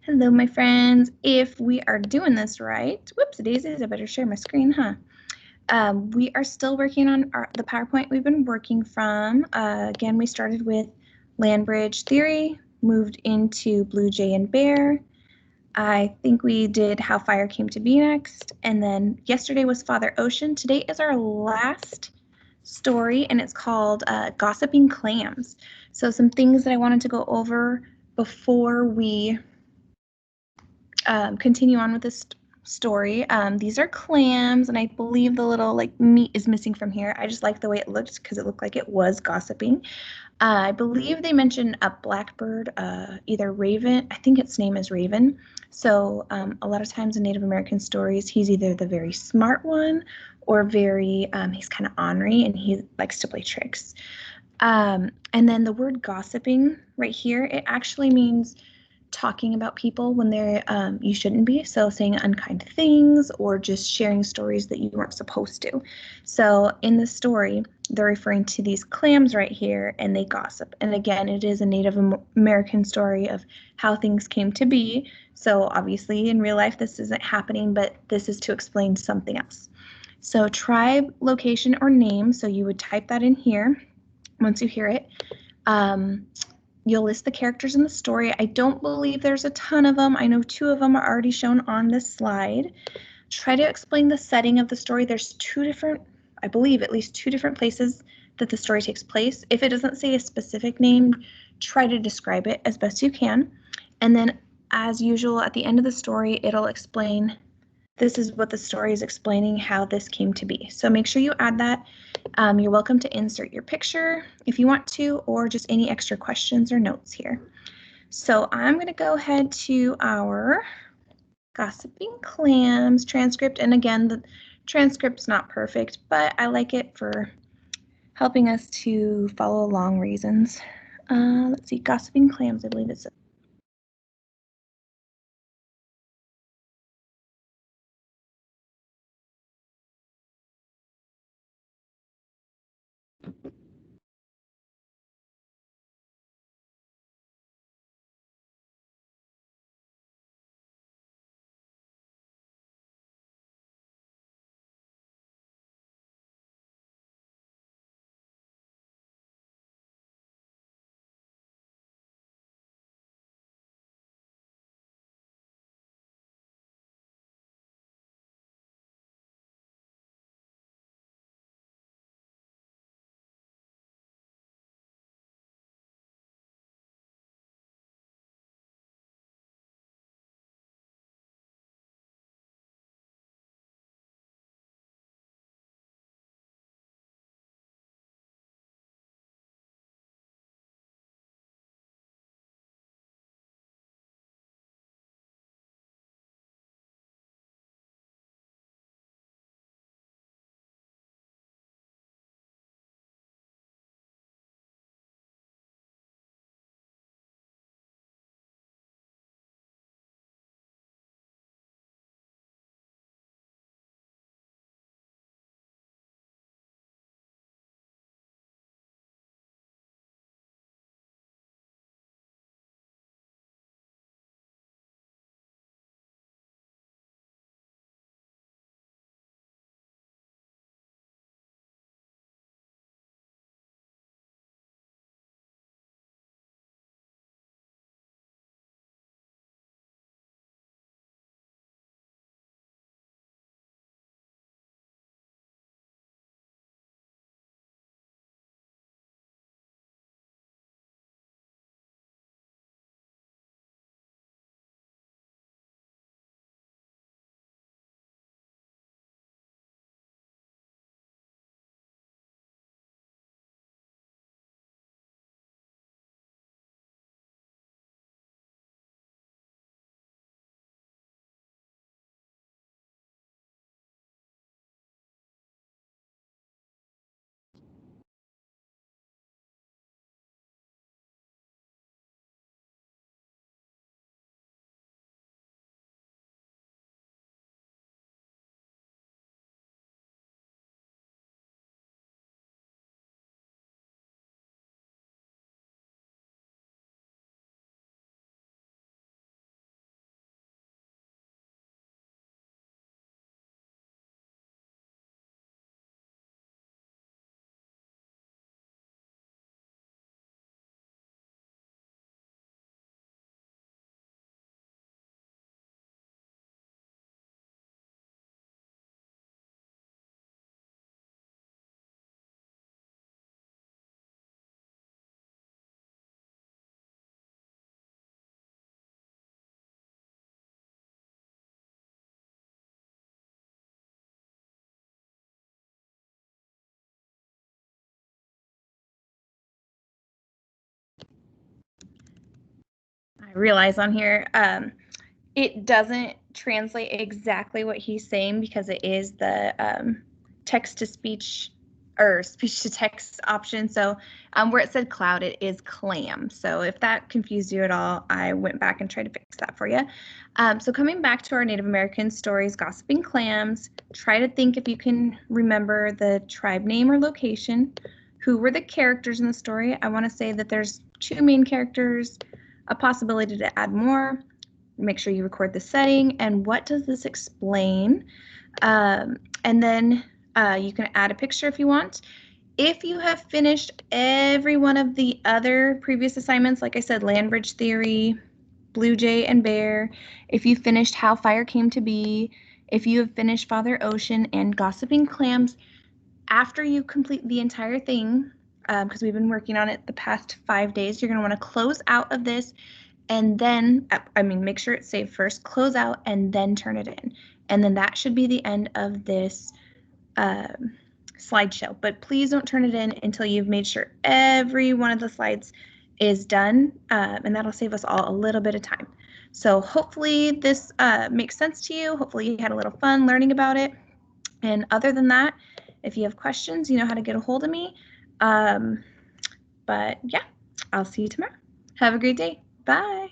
Hello, my friends. If we are doing this right, whoops, daisies, I better share my screen, huh? We are still working on the PowerPoint we've been working from. Again, we started with land bridge theory, moved into blue jay and bear. I think we did how fire came to be next. And then yesterday was Father Ocean. Today is our last story, and it's called Gossiping Clams. So some things that I wanted to go over before we continue on with this story. These are clams, and I believe the little like meat is missing from here. I just like the way it looked because it looked like it was gossiping. I believe they mentioned a blackbird, either Raven. I think its name is Raven. So a lot of times in Native American stories, he's either the very smart one or he's kind of ornery and he likes to play tricks. And then the word gossiping right here, it actually means talking about people when you shouldn't be. So saying unkind things or just sharing stories that you weren't supposed to. So in the story, they're referring to these clams right here and they gossip. And again, it is a Native American story of how things came to be. So obviously in real life, this isn't happening, but this is to explain something else. So tribe, location, or name. So you would type that in here once you hear it. You'll list the characters in the story. I don't believe there's a ton of them. I know 2 of them are already shown on this slide. Try to explain the setting of the story. There's 2 different, I believe at least 2 different places that the story takes place. If it doesn't say a specific name, try to describe it as best you can. And then as usual, at the end of the story, it'll explain, this is what the story is explaining, how this came to be. So make sure you add that. You're welcome to insert your picture if you want to, or just any extra questions or notes here. So I'm going to go ahead to our Gossiping Clams transcript. And again, the transcript's not perfect, but I like it for helping us to follow along reasons. Let's see, Gossiping Clams, I believe it's I realize on here, it doesn't translate exactly what he's saying because it is the text to speech or speech to text option. So where it said cloud, it is clam. So if that confused you at all, I went back and tried to fix that for you. So coming back to our Native American stories, Gossiping Clams, try to think if you can remember the tribe name or location. Who were the characters in the story? I want to say that there's 2 main characters, a possibility to add more. Make sure you record the setting and what does this explain. And then you can add a picture if you want. If you have finished every one of the other previous assignments, like I said, land bridge theory, blue jay and bear, if you finished how fire came to be, if you have finished Father Ocean and Gossiping Clams, after you complete the entire thing, because we've been working on it the past 5 days, you're going to want to close out of this and then, make sure it's saved first, close out, and then turn it in. And then that should be the end of this slideshow. But please don't turn it in until you've made sure every one of the slides is done, and that'll save us all a little bit of time. So hopefully this makes sense to you. Hopefully you had a little fun learning about it. And other than that, if you have questions, you know how to get a hold of me. But yeah, I'll see you tomorrow. Have a great day. Bye.